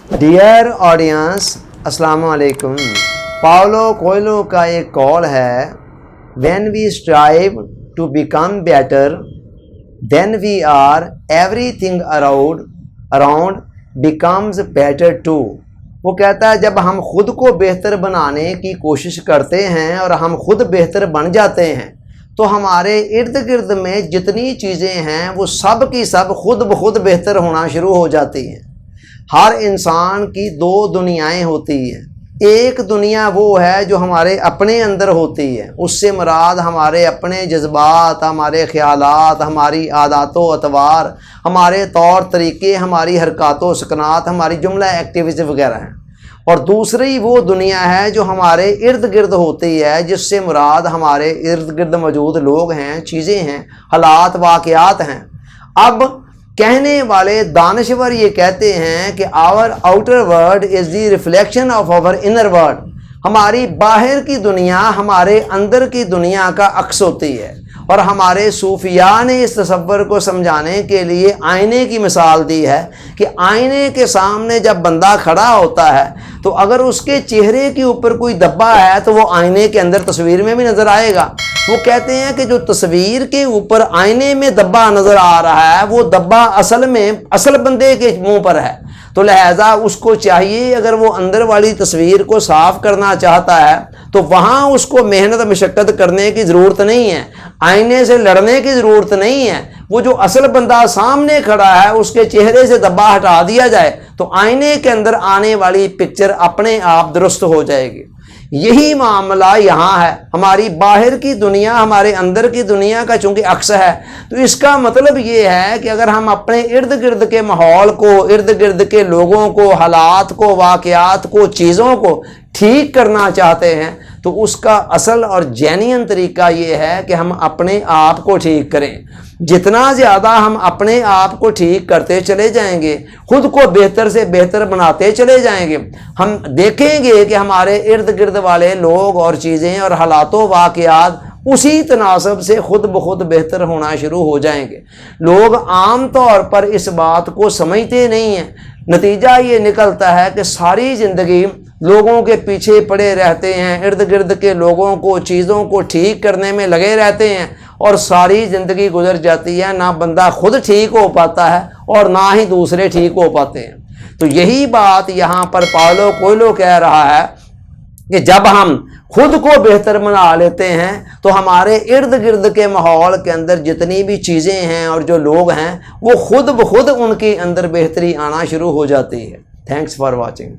Dear audience, अस्सलाम वालेकुम। Paulo Coelho का एक कॉल है, when we strive to become better than we are everything around becomes better too. वो कहता है जब हम खुद को बेहतर बनाने की कोशिश करते हैं और हम खुद बेहतर बन जाते हैं तो हमारे इर्द गिर्द में जितनी चीज़ें हैं वो सब की सब खुद ब खुद बेहतर होना शुरू हो जाती हैं। हर इंसान की दो दुनियाएं होती हैं। एक दुनिया वो है जो हमारे अपने अंदर होती है, उससे मुराद हमारे अपने जज्बात, हमारे ख्यालात, हमारी आदातो अतवार, हमारे तौर तरीके, हमारी हरकतों सकनात, हमारी जुमला एक्टिविटी वगैरह हैं। और दूसरी वो दुनिया है जो हमारे इर्द गिर्द होती है, जिससे मुराद हमारे इर्द गिर्द मौजूद लोग हैं, चीज़ें हैं, हालात, वाक़यात हैं। अब कहने वाले दानश्वर ये कहते हैं कि our outer world is the reflection of our inner world. हमारी बाहर की दुनिया हमारे अंदर की दुनिया का अक्स होती है। और हमारे सूफिया ने इस तसव्वुर को समझाने के लिए आईने की मिसाल दी है कि आईने के सामने जब बंदा खड़ा होता है तो अगर उसके चेहरे के ऊपर कोई धब्बा है तो वो आईने के अंदर तस्वीर में भी नज़र आएगा। वो कहते हैं कि जो तस्वीर के ऊपर आईने में धब्बा नज़र आ रहा है वो धब्बा असल बंदे के मुंह पर है। तो लिहाजा उसको चाहिए, अगर वो अंदर वाली तस्वीर को साफ़ करना चाहता है तो वहाँ उसको मेहनत मशक्क़त करने की ज़रूरत नहीं है, आईने से लड़ने की ज़रूरत नहीं है। वो जो असल बंदा सामने खड़ा है उसके चेहरे से धब्बा हटा दिया जाए तो आईने के अंदर आने वाली पिक्चर अपने आप दुरुस्त हो जाएगी। यही मामला यहाँ है। हमारी बाहर की दुनिया हमारे अंदर की दुनिया का चूँकि अक्स है, तो इसका मतलब ये है कि अगर हम अपने इर्द गिर्द के माहौल को, इर्द गिर्द के लोगों को, हालात को, वाक़यात को, चीज़ों को ठीक करना चाहते हैं तो उसका असल और जेन्युइन तरीका ये है कि हम अपने आप को ठीक करें। जितना ज़्यादा हम अपने आप को ठीक करते चले जाएंगे, खुद को बेहतर से बेहतर बनाते चले जाएंगे, हम देखेंगे कि हमारे इर्द गिर्द वाले लोग और चीज़ें और हालातों वाक़यात उसी तनासब से खुद ब खुद बेहतर होना शुरू हो जाएंगे। लोग आम तौर पर इस बात को समझते नहीं हैं। नतीजा ये निकलता है कि सारी ज़िंदगी लोगों के पीछे पड़े रहते हैं, इर्द गिर्द के लोगों को, चीज़ों को ठीक करने में लगे रहते हैं और सारी ज़िंदगी गुजर जाती है। ना बंदा खुद ठीक हो पाता है और ना ही दूसरे ठीक हो पाते हैं। तो यही बात यहाँ पर पाउलो कोएल्हो कह रहा है कि जब हम खुद को बेहतर बना लेते हैं तो हमारे इर्द गिर्द के माहौल के अंदर जितनी भी चीज़ें हैं और जो लोग हैं वो खुद ब खुद उनके अंदर बेहतरी आना शुरू हो जाती है। Thanks for watching.